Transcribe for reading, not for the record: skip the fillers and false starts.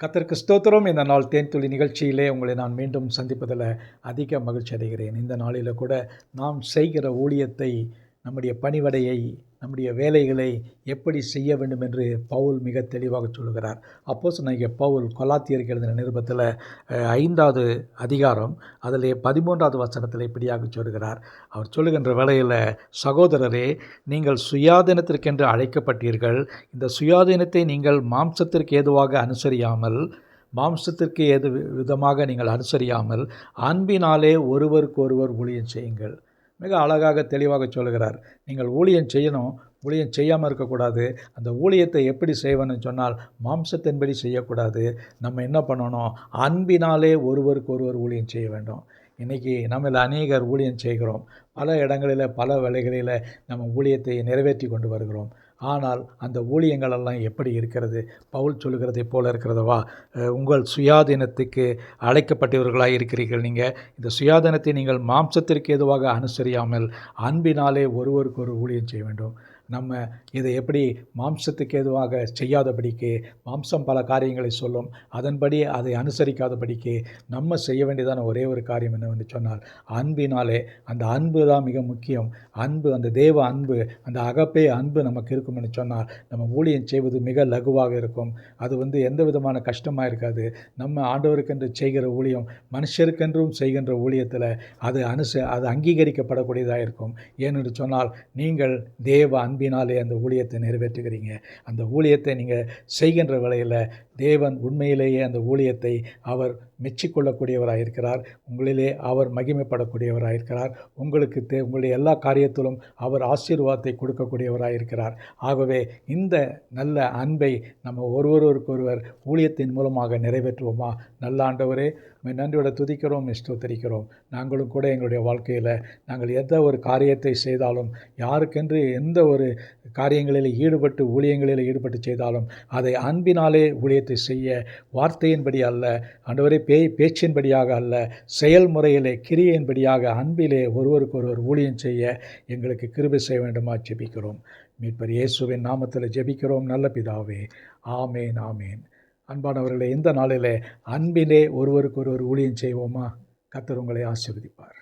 கர்த்தருக்கு ஸ்தோத்திரம். இந்த நாள் தேன்துளி நிகழ்ச்சியிலே உங்களை நான் மீண்டும் சந்திப்பதில் அதிக மகிழ்ச்சி அடைகிறேன். இந்த நாளில் கூட நாம் செய்கிற ஊழியத்தை, நம்முடைய பணிவடையை, நம்முடைய வேலைகளை எப்படி செய்ய வேண்டும் என்று பவுல் மிக தெளிவாக சொல்கிறார். அப்போஸ்தலனாகிய பவுல் கொலாத்தியருக்கு எழுதின நிருபத்தில் 5வது அதிகாரம் அதிலே 13வது வசனத்தில் இப்படியாக சொல்கிறார். அவர் சொல்லுகின்ற வேளையில், சகோதரரே, நீங்கள் சுயாதீனத்திற்கென்று அழைக்கப்பட்டீர்கள். இந்த சுயாதீனத்தை நீங்கள் மாம்சத்திற்கு ஏதுவாக அனுசரியாமல், மாம்சத்திற்கு ஏது விதமாக நீங்கள் அனுசரியாமல், அன்பினாலே ஒருவருக்கொருவர் ஊழியம் செய்யுங்கள். மிக அழகாக தெளிவாக சொல்கிறார். நீங்கள் ஊழியம் செய்யணும், ஊழியம் செய்யாமல் இருக்கக்கூடாது. அந்த ஊழியத்தை எப்படி செய்வேன்னு சொன்னால், மாம்சத்தின்படி செய்யக்கூடாது. நம்ம என்ன பண்ணணும்? அன்பினாலே ஒருவருக்கு ஒருவர் ஊழியம் செய்ய வேண்டும். இன்றைக்கி நம்மில் அநேகர் ஊழியம் செய்கிறோம். பல இடங்களில், பல வேலைகளில் நம்ம ஊழியத்தை நிறைவேற்றி கொண்டு வருகிறோம். ஆனால் அந்த ஊழியங்களெல்லாம் எப்படி இருக்கிறது? பவுல் சொல்லுகிறதை போல இருக்கிறதவா? உங்கள் சுயாதீனத்துக்கு அழைக்கப்பட்டவர்களாக இருக்கிறீர்கள். நீங்கள் இந்த சுயாதீனத்தை நீங்கள் மாம்சத்திற்கு ஏதுவாக அனுசரியாமல் அன்பினாலே ஒருவருக்கு ஒரு ஊழியம் செய்ய வேண்டும். நம்ம இதை எப்படி மாம்சத்துக்கு ஏதுவாக செய்யாதபடிக்கு, மாம்சம் பல காரியங்களை சொல்லும், அதன்படி அதை அனுசரிக்காதபடிக்கு நம்ம செய்ய வேண்டியதான ஒரே ஒரு காரியம் என்னவென்று சொன்னால், அன்பினாலே. அந்த அன்பு தான் மிக முக்கியம். அன்பு, அந்த தேவ அன்பு, அந்த அகப்பே அன்பு நமக்கு இருக்கும்னு சொன்னால், நம்ம ஊழியம் செய்வது மிக லகுவாக இருக்கும். அது எந்த விதமான கஷ்டமாக இருக்காது. நம்ம ஆண்டவருக்கென்று செய்கிற ஊழியம், மனுஷருக்கென்றும் செய்கின்ற ஊழியத்தில் அது அங்கீகரிக்கப்படக்கூடியதாக இருக்கும். ஏனென்று சொன்னால், நீங்கள் தேவ அன்பினாலே அந்த ஊழியத்தை நிறைவேற்றுகிறீங்க. அந்த ஊழியத்தை நீங்கள் செய்கின்ற வேளையில் தேவன் உண்மையிலேயே அந்த ஊழியத்தை அவர் மெச்சிக்கொள்ளக்கூடியவராக இருக்கிறார். உங்களிலே அவர் மகிமைப்படக்கூடியவராக இருக்கிறார். உங்களுடைய எல்லா காரியத்திலும் அவர் ஆசீர்வாதத்தை கொடுக்கக்கூடியவராக இருக்கிறார். ஆகவே இந்த நல்ல அன்பை நம்ம ஒருவருக்கொருவர் ஊழியத்தின் மூலமாக நிறைவேற்றுவோமா? நல்ல ஆண்டவரே, நன்றியோட துதிக்கிறோம், ஸ்தோத்திரிக்கிறோம். நாங்களும் கூட எங்களுடைய வாழ்க்கையில் நாங்கள் எந்த ஒரு காரியத்தை செய்தாலும், யாருக்கென்று எந்த ஒரு காரியங்களில் ஈடுபட்டு, ஊழியங்களில் ஈடுபட்டு செய்தாலும், அதை அன்பினாலே ஊழியத்தை செய்ய, வார்த்தையின்படி அல்ல ஆண்டவரே, பேச்சின்படியாக அல்ல, செயல்முறையிலே, கிரியையின்படியாக, அன்பிலே ஒருவருக்கொருவர் ஊழியம் செய்ய எங்களுக்கு கிருபை செய்ய வேண்டுமா ஜெபிக்கிறோம். மீட்பர் இயேசுவின் நாமத்தில் ஜெபிக்கிறோம் நல்ல பிதாவே. ஆமேன், ஆமேன். அன்பானவர்களே, இந்த நாளிலே அன்பிலே ஒருவருக்கொருவர் ஊழியம் செய்வோமா? கர்த்தர் உங்களை ஆசீர்வதிப்பார்.